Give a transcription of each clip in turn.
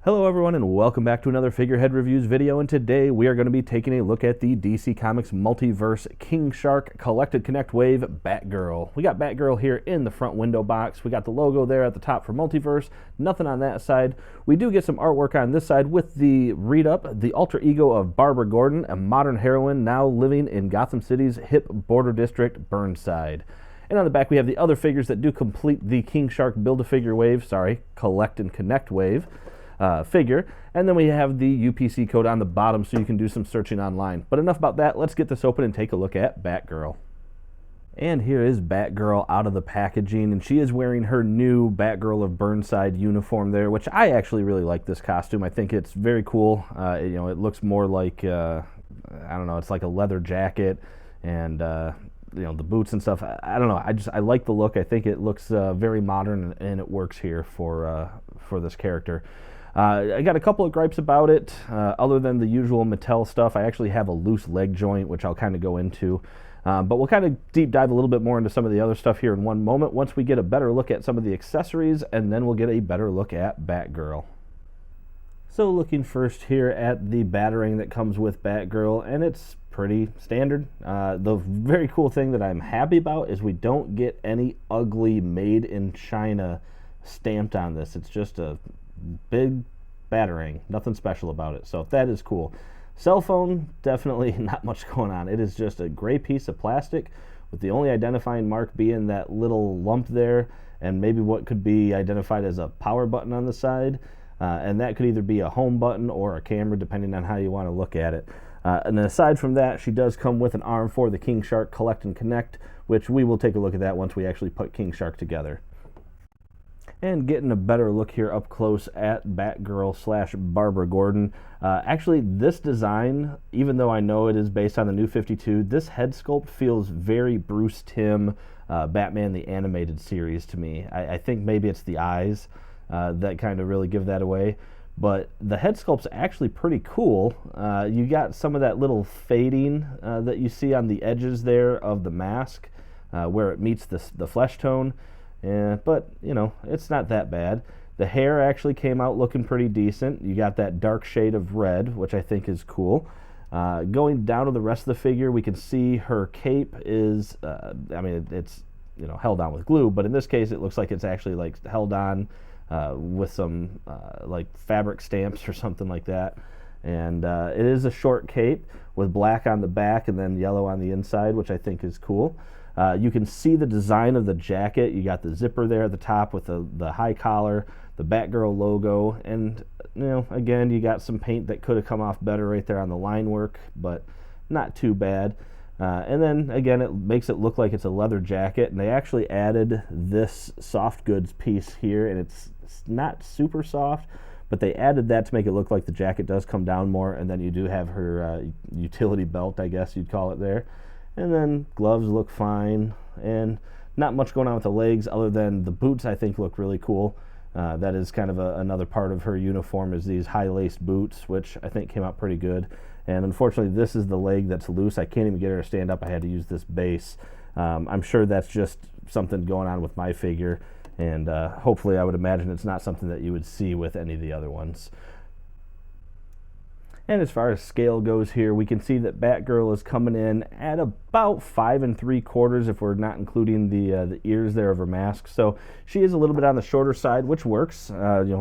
Hello everyone and welcome back to another Figurehead Reviews video, and today we are going to be taking a look at the DC Comics Multiverse King Shark Collected Connect Wave Batgirl. We got Batgirl here in the front window box. We got the logo there at the top for Multiverse, nothing on that side. We do get some artwork on this side with the read-up, the alter ego of Barbara Gordon, a modern heroine now living in Gotham City's hip border district, Burnside. And on the back we have the other figures that do complete the King Shark Build-A-Figure Wave, Collect and Connect Wave. Figure, and then we have the UPC code on the bottom so you can do some searching online. But enough about that, let's get this open and take a look at Batgirl. And here is Batgirl out of the packaging, and she is wearing her new Batgirl of Burnside uniform there, which I actually really like this costume. I think it's very cool. It looks more like, I don't know, it's like a leather jacket, and the boots and stuff. I don't know, I like the look. I think it looks very modern, and it works here for this character. I got a couple of gripes about it, other than the usual Mattel stuff. I actually have a loose leg joint, which I'll kind of go into. But we'll kind of deep dive a little bit more into some of the other stuff here in one moment, once we get a better look at some of the accessories, and then we'll get a better look at Batgirl. So looking first here at the batarang that comes with Batgirl, and it's pretty standard. The very cool thing that I'm happy about is we don't get any ugly made in China stamped on this. It's just a big batarang, nothing special about it, so that is cool. Cell phone, definitely not much going on. It is just a gray piece of plastic with the only identifying mark being that little lump there, and maybe what could be identified as a power button on the side, and that could either be a home button or a camera, depending on how you want to look at it. And then aside from that, she does come with an arm for the King Shark Collect and Connect, which we will take a look at that once we actually put King Shark together. And getting a better look here up close at Batgirl / Barbara Gordon. Actually, this design, even though I know it is based on the New 52, this head sculpt feels very Bruce Timm, Batman the Animated Series to me. I think maybe it's the eyes that kind of really give that away. But the head sculpt's actually pretty cool. You got some of that little fading that you see on the edges there of the mask, where it meets the flesh tone. Yeah, but, it's not that bad. The hair actually came out looking pretty decent. You got that dark shade of red, which I think is cool. Going down to the rest of the figure, we can see her cape is, it's, held on with glue, but in this case it looks like it's actually held on with some fabric stamps or something like that. And it is a short cape with black on the back and then yellow on the inside, which I think is cool. You can see the design of the jacket. You got the zipper there at the top with the high collar, the Batgirl logo, and again, you got some paint that could have come off better right there on the line work, but not too bad. And then again, it makes it look like it's a leather jacket, and they actually added this soft goods piece here, and it's not super soft, but they added that to make it look like the jacket does come down more, and then you do have her utility belt, I guess you'd call it there. And then gloves look fine, and not much going on with the legs other than the boots I think look really cool. That is kind of another part of her uniform, is these high-laced boots, which I think came out pretty good. And unfortunately, this is the leg that's loose. I can't even get her to stand up. I had to use this base. I'm sure that's just something going on with my figure, and hopefully I would imagine it's not something that you would see with any of the other ones. And as far as scale goes here, we can see that Batgirl is coming in at about 5 3/4 if we're not including the ears there of her mask. So she is a little bit on the shorter side, which works.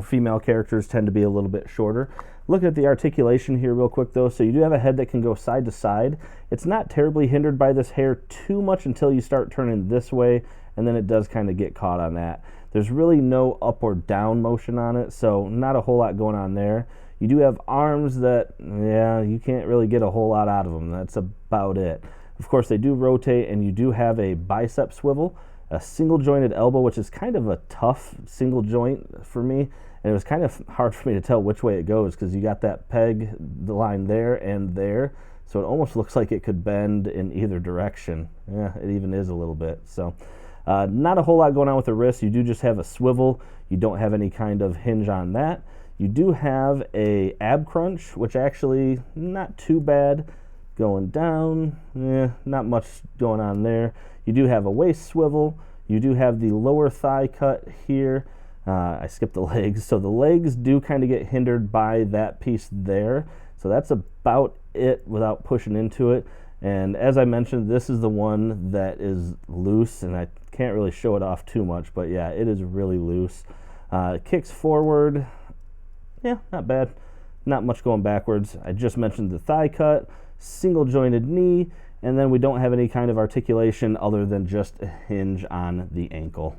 Female characters tend to be a little bit shorter. Look at the articulation here real quick though. So you do have a head that can go side to side. It's not terribly hindered by this hair too much until you start turning this way, and then it does kind of get caught on that. There's really no up or down motion on it, so not a whole lot going on there. You do have arms that, you can't really get a whole lot out of them. That's about it. Of course, they do rotate, and you do have a bicep swivel, a single-jointed elbow, which is kind of a tough single joint for me, and it was kind of hard for me to tell which way it goes because you got that peg, the line there and there, so it almost looks like it could bend in either direction. Yeah, it even is a little bit. So not a whole lot going on with the wrist. You do just have a swivel. You don't have any kind of hinge on that. You do have a ab crunch, which actually not too bad. Going down, not much going on there. You do have a waist swivel. You do have the lower thigh cut here. I skipped the legs. So the legs do kind of get hindered by that piece there. So that's about it without pushing into it. And as I mentioned, this is the one that is loose, and I can't really show it off too much, but yeah, it is really loose. It kicks forward. Yeah, not bad. Not much going backwards. I just mentioned the thigh cut, single jointed knee, and then we don't have any kind of articulation other than just a hinge on the ankle.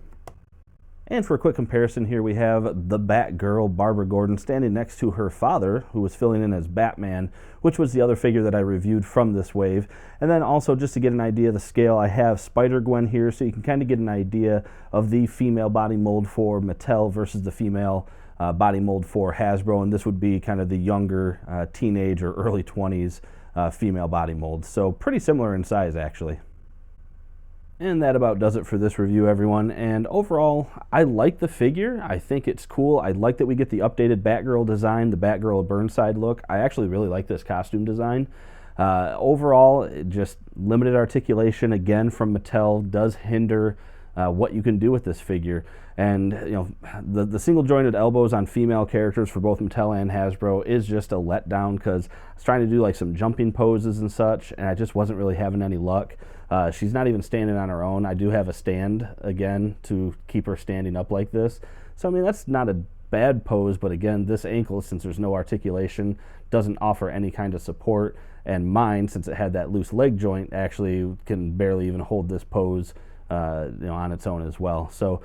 And for a quick comparison here, we have the Batgirl, Barbara Gordon, standing next to her father, who was filling in as Batman, which was the other figure that I reviewed from this wave. And then also, just to get an idea of the scale, I have Spider-Gwen here, so you can kind of get an idea of the female body mold for Mattel versus the female body mold for Hasbro, and this would be kind of the younger teenage or early 20s female body mold. So pretty similar in size, actually. And that about does it for this review, everyone. And overall, I like the figure. I think it's cool. I like that we get the updated Batgirl design, the Batgirl Burnside look. I actually really like this costume design. Overall, just limited articulation, again, from Mattel does hinder what you can do with this figure. And you know, the single jointed elbows on female characters for both Mattel and Hasbro is just a letdown, because I was trying to do like some jumping poses and such, and I just wasn't really having any luck. She's not even standing on her own. I do have a stand, again, to keep her standing up like this. So, I mean, that's not a bad pose, but again, this ankle, since there's no articulation, doesn't offer any kind of support. And mine, since it had that loose leg joint, actually can barely even hold this pose on its own as well. So,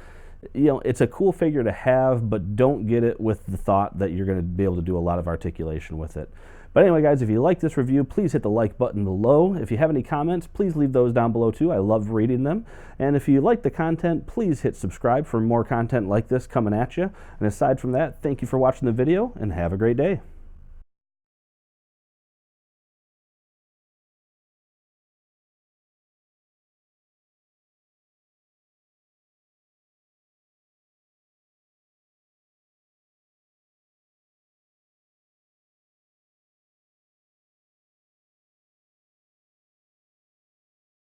it's a cool figure to have, but don't get it with the thought that you're going to be able to do a lot of articulation with it. But anyway, guys, if you like this review, please hit the like button below. If you have any comments, please leave those down below too. I love reading them. And if you like the content, please hit subscribe for more content like this coming at you. And aside from that, thank you for watching the video, and have a great day.